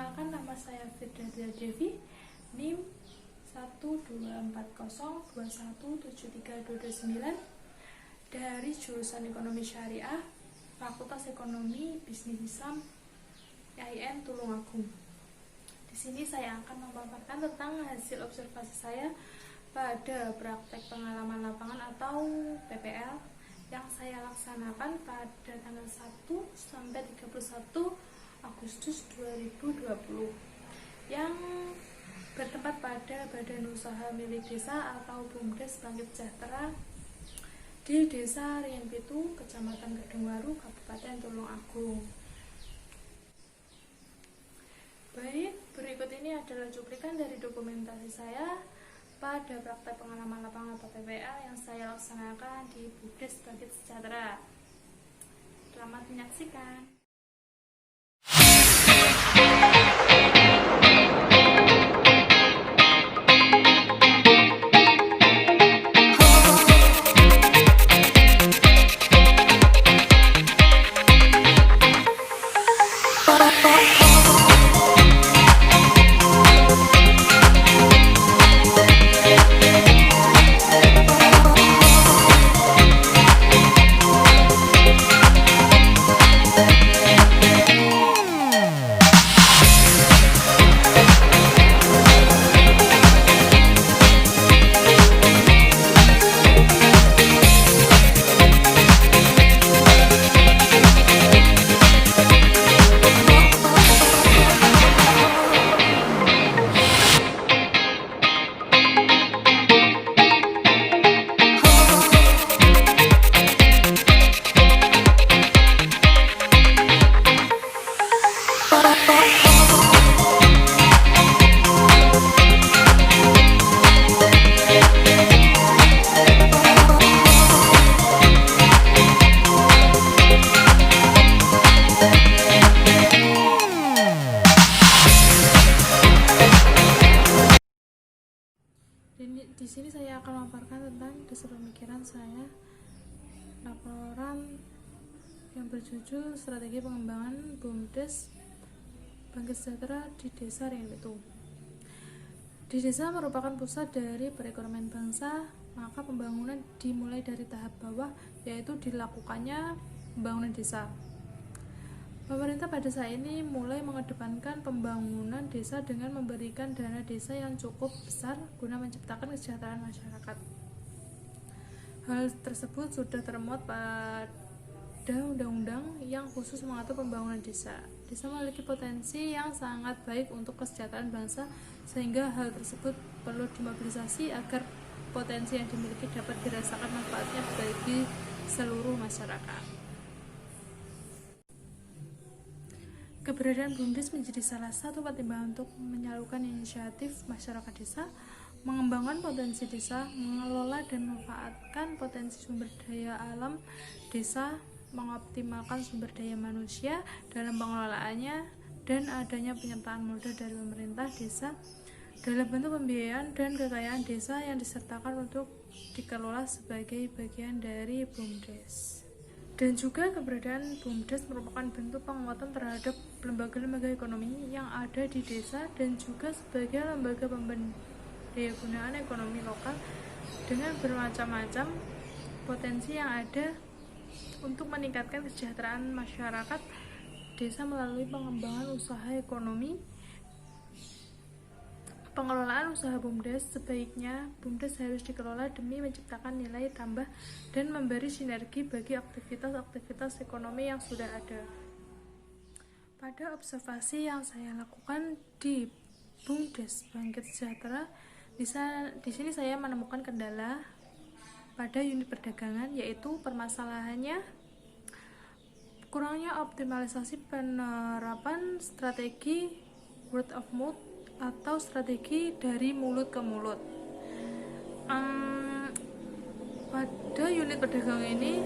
Perkenalkan, nama saya Firdadia Devi, NIM 12402173229 dari jurusan Ekonomi Syariah, Fakultas Ekonomi Bisnis Islam IAIN Tulungagung. Di sini saya akan memaparkan tentang hasil observasi saya pada praktek pengalaman lapangan atau PPL yang saya laksanakan pada tanggal 1 sampai 31 Agustus 2020 yang bertempat pada Badan Usaha Milik Desa atau BUMDes Bangkit Sejahtera di Desa Riyenpitu, Kecamatan Kedungwaru, Kabupaten Tulungagung. Baik, berikut ini adalah cuplikan dari dokumentasi saya pada praktek pengalaman lapangan atau PPL yang saya laksanakan di BUMDes Bangkit Sejahtera. Selamat menyaksikan. Di sini saya akan memaparkan tentang dasar pemikiran saya laporan yang berjudul Strategi Pengembangan BUMDes Bangkit Sejahtera di Desa Riyenpitu. Di desa merupakan pusat dari perekonomian bangsa, maka pembangunan dimulai dari tahap bawah, yaitu dilakukannya pembangunan desa. Pemerintah pada saat ini mulai mengedepankan pembangunan desa dengan memberikan dana desa yang cukup besar guna menciptakan kesejahteraan masyarakat. Hal tersebut sudah termuat pada undang-undang yang khusus mengatur pembangunan desa. Desa memiliki potensi yang sangat baik untuk kesejahteraan bangsa, sehingga hal tersebut perlu dimobilisasi agar potensi yang dimiliki dapat dirasakan manfaatnya bagi seluruh masyarakat. Keberadaan BUMDes menjadi salah satu pertimbangan untuk menyalurkan inisiatif masyarakat desa, mengembangkan potensi desa, mengelola dan memanfaatkan potensi sumber daya alam desa, mengoptimalkan sumber daya manusia dalam pengelolaannya, dan adanya penyertaan modal dari pemerintah desa dalam bentuk pembiayaan dan kekayaan desa yang disertakan untuk dikelola sebagai bagian dari BUMDes. Dan juga keberadaan BUMDes merupakan bentuk penguatan terhadap lembaga-lembaga ekonomi yang ada di desa dan juga sebagai lembaga pemberdayaan ekonomi lokal dengan bermacam-macam potensi yang ada untuk meningkatkan kesejahteraan masyarakat desa melalui pengembangan usaha ekonomi. Pengelolaan usaha BUMDes, sebaiknya BUMDes harus dikelola demi menciptakan nilai tambah dan memberi sinergi bagi aktivitas-aktivitas ekonomi yang sudah ada. Pada observasi yang saya lakukan di BUMDes Bangkit Sejahtera, di sini saya menemukan kendala pada unit perdagangan, yaitu permasalahannya kurangnya optimalisasi penerapan strategi word of mouth atau strategi dari mulut ke mulut. Pada unit perdagangan ini,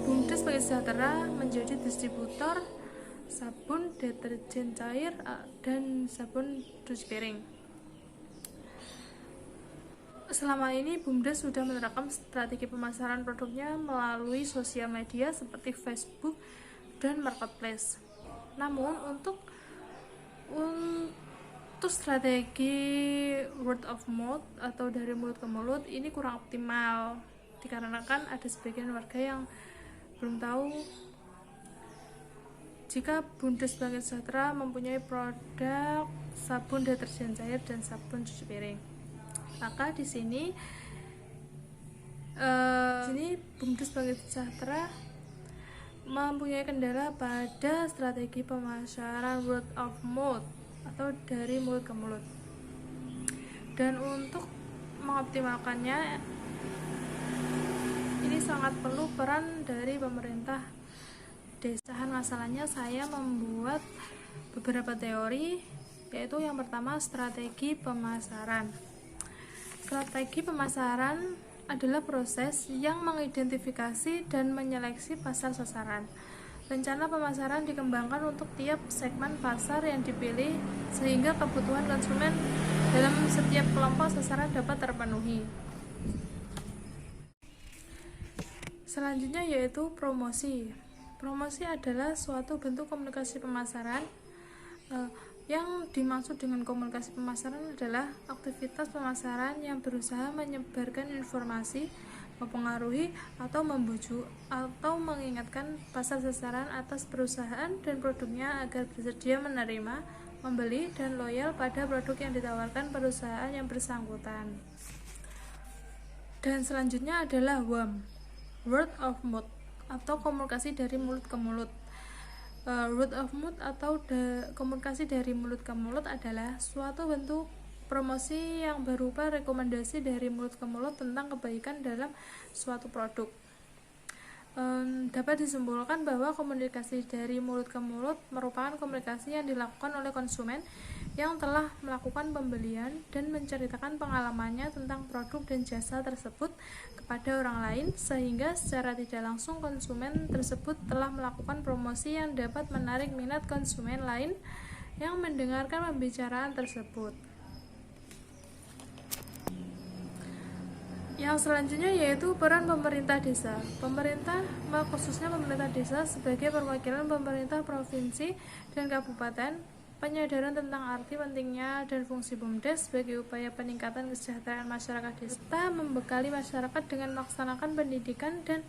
BUMDes Bangkit Sejahtera menjadi distributor sabun, deterjen cair, dan sabun cuci piring. Selama ini BUMDes sudah menerapkan strategi pemasaran produknya melalui sosial media seperti Facebook dan Marketplace. Namun untuk strategi word of mouth atau dari mulut ke mulut ini kurang optimal, dikarenakan ada sebagian warga yang belum tahu jika Bumdes Bangkit Sejahtera mempunyai produk sabun deterjen cair dan sabun cuci piring. Maka di sini Bumdes Bangkit Sejahtera mempunyai kendala pada strategi pemasaran word of mouth atau dari mulut ke mulut. Dan untuk mengoptimalkannya ini sangat perlu peran dari pemerintah desa. Masalahnya saya membuat beberapa teori, yaitu yang pertama strategi pemasaran. Strategi pemasaran adalah proses yang mengidentifikasi dan menyeleksi pasar sasaran. Rencana pemasaran dikembangkan untuk tiap segmen pasar yang dipilih sehingga kebutuhan konsumen dalam setiap kelompok sasaran dapat terpenuhi. Selanjutnya yaitu promosi. Promosi adalah suatu bentuk komunikasi pemasaran. Yang dimaksud dengan komunikasi pemasaran adalah aktivitas pemasaran yang berusaha menyebarkan informasi, mempengaruhi atau membujuk atau mengingatkan pasar sasaran atas perusahaan dan produknya agar bersedia menerima, membeli, dan loyal pada produk yang ditawarkan perusahaan yang bersangkutan. Dan selanjutnya adalah WOM, word of mouth atau komunikasi dari mulut ke mulut. Word of mouth atau komunikasi dari mulut ke mulut adalah suatu bentuk promosi yang berupa rekomendasi dari mulut ke mulut tentang kebaikan dalam suatu produk. Dapat disimpulkan bahwa komunikasi dari mulut ke mulut merupakan komunikasi yang dilakukan oleh konsumen yang telah melakukan pembelian dan menceritakan pengalamannya tentang produk dan jasa tersebut kepada orang lain, sehingga secara tidak langsung konsumen tersebut telah melakukan promosi yang dapat menarik minat konsumen lain yang mendengarkan pembicaraan tersebut. Yang selanjutnya yaitu peran pemerintah desa. Pemerintah, khususnya pemerintah desa sebagai perwakilan pemerintah provinsi dan kabupaten, penyadaran tentang arti pentingnya dan fungsi Bumdes sebagai upaya peningkatan kesejahteraan masyarakat desa, membekali masyarakat dengan melaksanakan pendidikan dan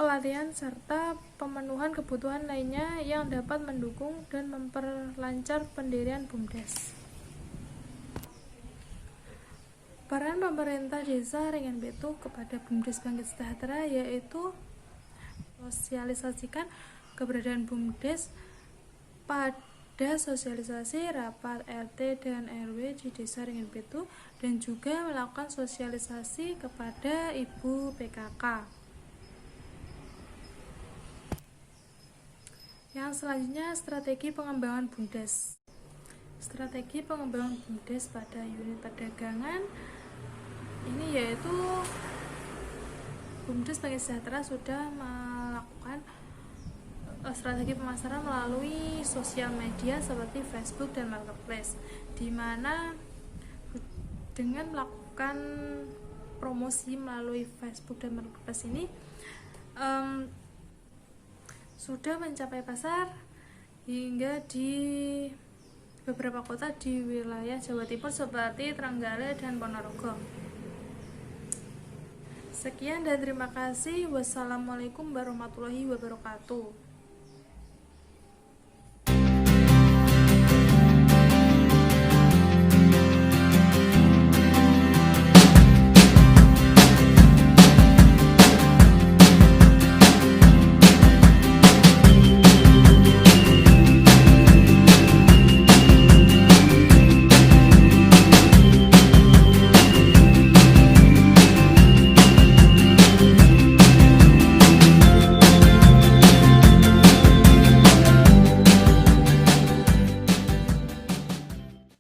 pelatihan serta pemenuhan kebutuhan lainnya yang dapat mendukung dan memperlancar pendirian Bumdes. Peran pemerintah desa Ringan Pitu kepada Bumdes Bangkit Sejahtera yaitu sosialisasikan keberadaan Bumdes pada sosialisasi rapat RT dan RW di Desa Ringan Pitu, dan juga melakukan sosialisasi kepada ibu PKK. Yang selanjutnya strategi pengembangan Bumdes. Strategi pengembangan Bumdes pada unit perdagangan ini yaitu Bumdes Bangkit Sejahtera sudah melakukan strategi pemasaran melalui sosial media seperti Facebook dan Marketplace, di mana dengan melakukan promosi melalui Facebook dan Marketplace ini sudah mencapai pasar hingga di beberapa kota di wilayah Jawa Timur seperti Trenggalek dan Ponorogo. Sekian dan terima kasih. Wassalamualaikum warahmatullahi wabarakatuh.